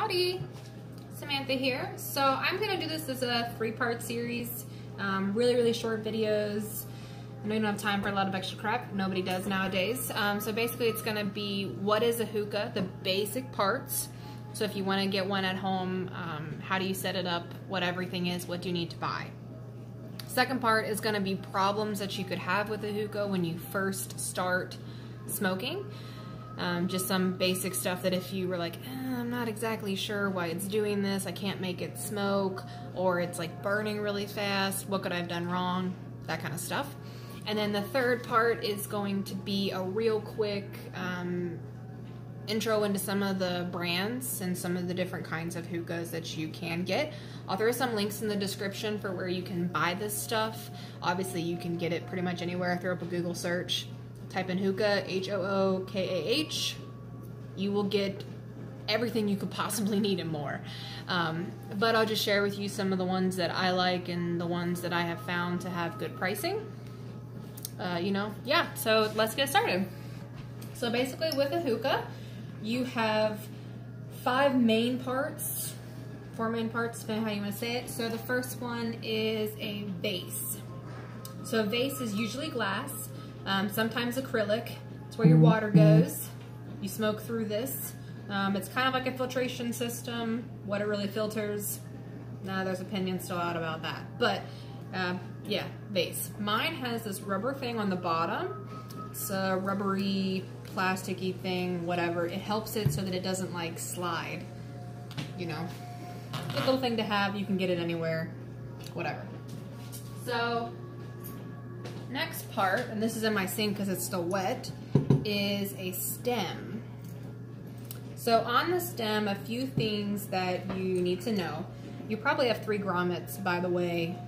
Howdy, Samantha here. So I'm gonna do this as a 3-part series, really short videos. I know you don't have time for a lot of extra crap. Nobody does nowadays. So basically it's gonna be what is a hookah, the basic parts. So if you wanna get one at home, how do you set it up, what everything is, what do you need to buy. Second part is gonna be problems that you could have with a hookah when you first start smoking. Just some basic stuff that if you were like, I'm not exactly sure why it's doing this, I can't make it smoke, or it's like burning really fast, what could I have done wrong, that kind of stuff. And then the third part is going to be a real quick intro into some of the brands and some of the different kinds of hookahs that you can get. I'll throw some links in the description for where you can buy this stuff. Obviously you can get it pretty much anywhere. Throw up a Google search, type in hookah, H-O-O-K-A-H. You will get everything you could possibly need and more. But I'll just share with you some of the ones that I like and the ones that I have found to have good pricing. Yeah, so let's get started. So basically with a hookah, you have 4 main parts, depending on how you want to say it. So the first one is a vase. So a vase is usually glass, sometimes acrylic. It's where your water goes. You smoke through this. It's kind of like a filtration system. What it really filters, there's opinions still out about that. But yeah, vase. Mine has this rubber thing on the bottom. It's a rubbery, plasticky thing, whatever. It helps it so that it doesn't like slide, you know. Good little thing to have. You can get it anywhere, whatever. So next part, and this is in my sink because it's still wet, is a stem. So on the stem, a few things that you need to know. You probably have 3 grommets, by the way,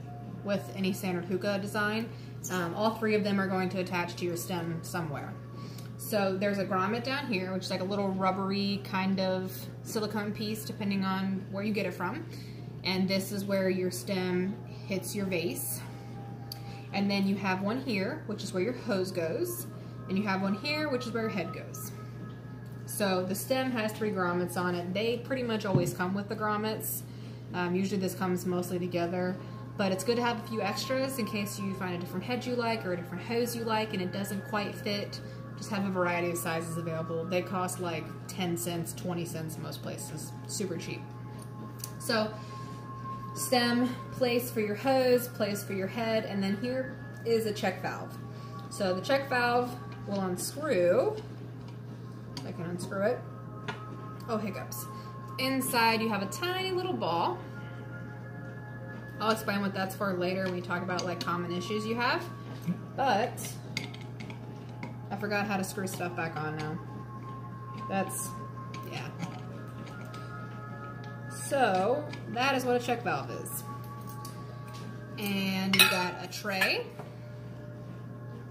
with any standard hookah design. All 3 of them are going to attach to your stem somewhere. So there's a grommet down here, which is like a little rubbery kind of silicone piece, depending on where you get it from. And this is where your stem hits your vase. And then you have one here, which is where your hose goes. And you have one here, which is where your head goes. So the stem has 3 grommets on it. They pretty much always come with the grommets. Usually this comes mostly together. But it's good to have a few extras in case you find a different head you like or a different hose you like and it doesn't quite fit. Just have a variety of sizes available. They cost like 10 cents, 20 cents in most places. Super cheap. So stem, place for your hose, place for your head, and then here is a check valve. So the check valve will unscrew. I can unscrew it. Oh, hiccups. Inside you have a tiny little ball. I'll explain what that's for later when we talk about like common issues you have. But I forgot how to screw stuff back on now. Yeah. So that is what a check valve is. And you've got a tray.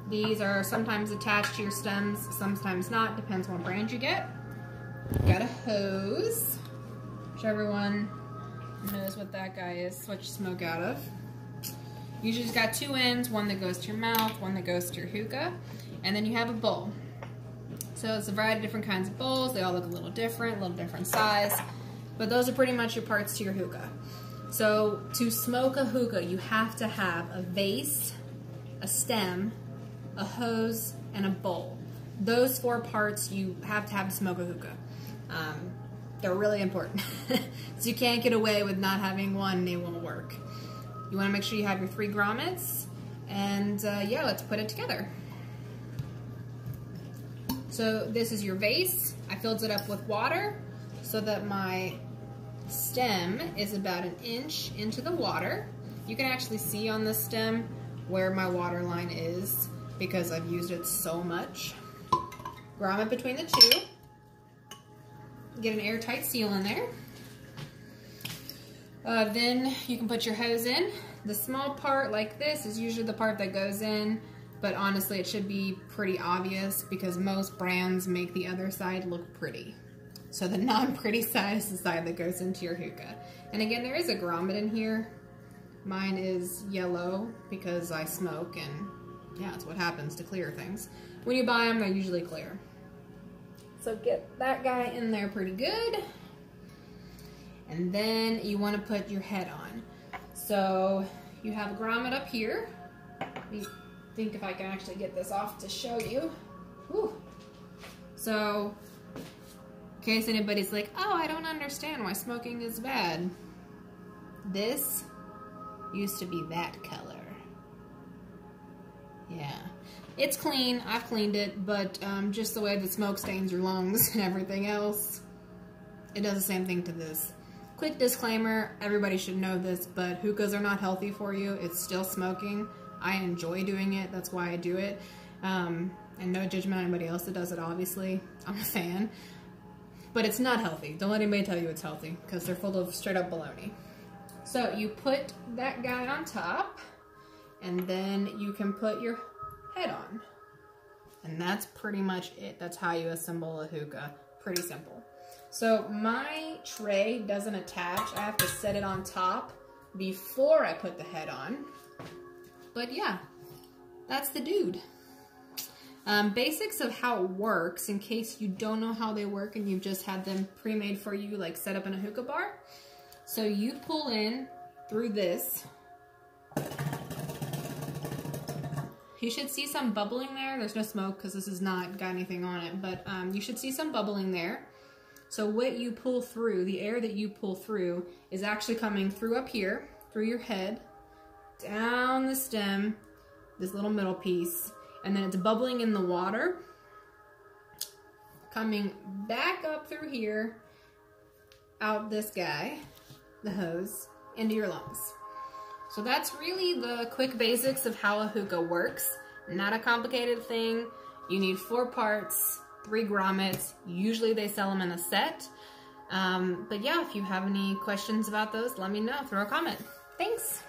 These are sometimes attached to your stems, sometimes not, depends on what brand you get. You've got a hose, which everyone knows what that guy is, what you smoke out of. Usually it's got 2 ends, one that goes to your mouth, one that goes to your hookah, and then you have a bowl. So it's a variety of different kinds of bowls. They all look a little different size, but those are pretty much your parts to your hookah. So to smoke a hookah, you have to have a vase, a stem, a hose, and a bowl. Those 4 parts you have to smoke a hookah. They're really important. So you can't get away with not having one and they won't work. You want to make sure you have your 3 grommets, and yeah, let's put it together. So this is your vase. I filled it up with water so that my stem is about 1 inch into the water. You can actually see on the stem where my water line is because I've used it so much. Grommet between the 2. Get an airtight seal in there. Then you can put your hose in. The small part like this is usually the part that goes in, but honestly it should be pretty obvious because most brands make the other side look pretty. So the non-pretty side is the side that goes into your hookah. And again, there is a grommet in here. Mine is yellow because I smoke, and yeah, that's what happens to clear things. When you buy them, they're usually clear. So get that guy in there pretty good. And then you want to put your head on. So you have a grommet up here. Let me think if I can actually get this off to show you. Whew. So, in case anybody's like, oh, I don't understand why smoking is bad. This used to be that color. Yeah. It's clean, I've cleaned it, but just the way the smoke stains your lungs and everything else, it does the same thing to this. Quick disclaimer, everybody should know this, but hookahs are not healthy for you. It's still smoking. I enjoy doing it, that's why I do it. And no judgment on anybody else that does it, obviously. I'm a fan. But it's not healthy. Don't let anybody tell you it's healthy, because they're full of straight up baloney. So you put that guy on top, and then you can put your head on. And that's pretty much it. That's how you assemble a hookah. Pretty simple. So my tray doesn't attach. I have to set it on top before I put the head on. But yeah, that's the dude. Basics of how it works, in case you don't know how they work and you've just had them pre-made for you, like set up in a hookah bar. So you pull in through this. You should see some bubbling there. There's no smoke because this has not got anything on it, but you should see some bubbling there. So what you pull through, the air that you pull through, is actually coming through up here, through your head, down the stem, this little middle piece, and then it's bubbling in the water, coming back up through here, out this guy, the hose, into your lungs. So that's really the quick basics of how a hookah works. Not a complicated thing. You need 4 parts, 3 grommets. Usually they sell them in a set. But yeah, if you have any questions about those, let me know. Throw a comment. Thanks.